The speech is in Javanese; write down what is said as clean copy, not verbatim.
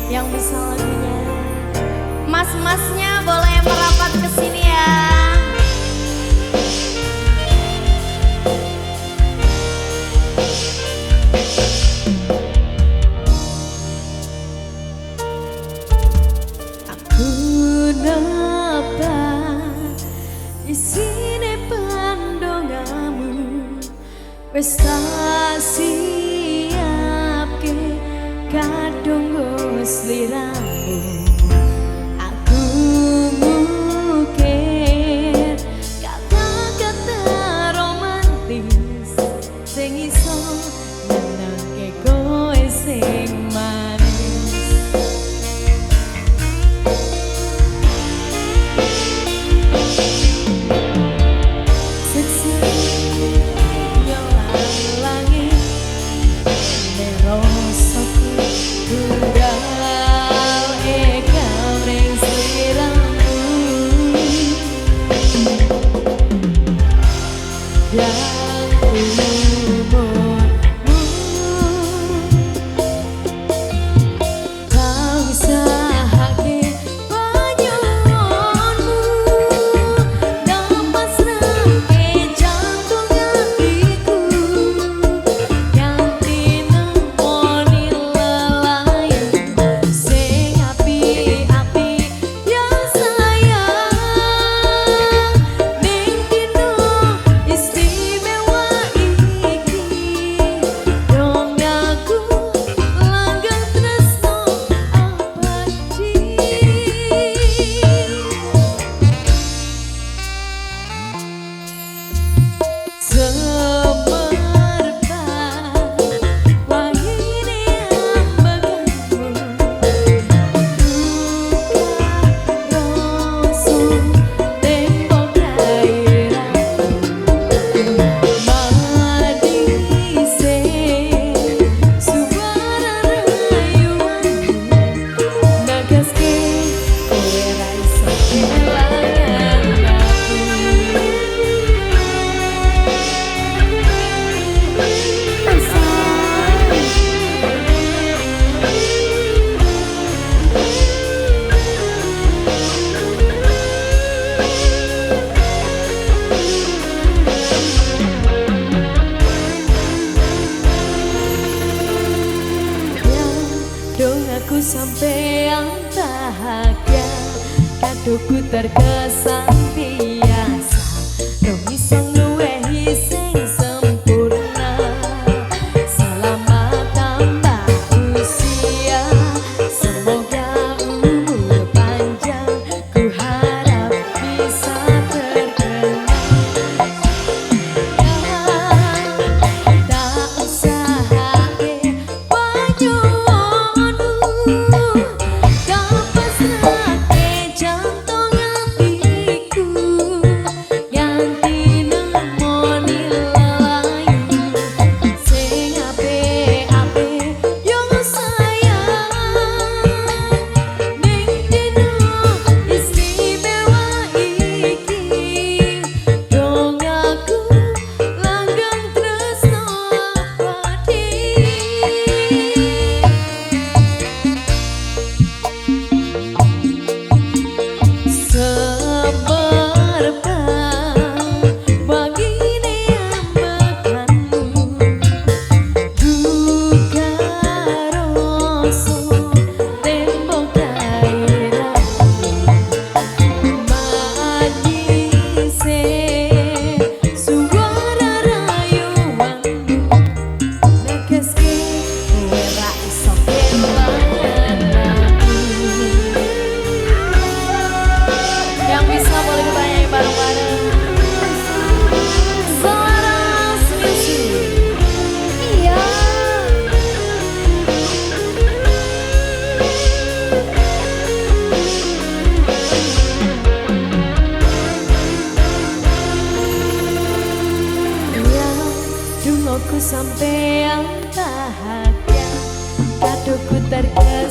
Yang bisa lagunya, mas-masnya boleh merapat ke sini ya. Aku dapat isine pandongamu, wis tak siapke kadung sliramu. Aku mungkin kata-kata romantis sing iso nyenengke kowe sing manis. Seksi nyolang langit merosoku budal ekam ring sliramu dan umurmu kau usahake banyuwanmu dapat serangke jantung hatiku yang tinemoni lelayan sing api-api yang sayang ning dino istimewa iki dong aku langgeng tresno abadi. Semerbak wangine ambekanmu, duka rasa tembok gairahmu, manise suara rayuanmu, nagaske kowe ra iso kelangan aku. Dong aku sampean bahagia, kadoku terkesan biasa, dong iso ngluwehi sing sempurna. Selamat tambah usia, semoga umur panjang, ku harap bisa terkenal. Tak usahake banyuwanmu, dapat serake jantung hatiku yang tinemoni lelayan sing ape-ape yang sayang ning dino istimewa iki dong aku langgeng tresno abadi. Semerbak wangine ambekanmu, duka rasa tembok gairahmu, manise suara rayuanmu, nagaske kowe ra iso kelangan aku. Yang bisa boleh dibayang bareng-bareng. Selaras Music. Iya. Iya, dungoku sampean bahagia, kadoku terkesan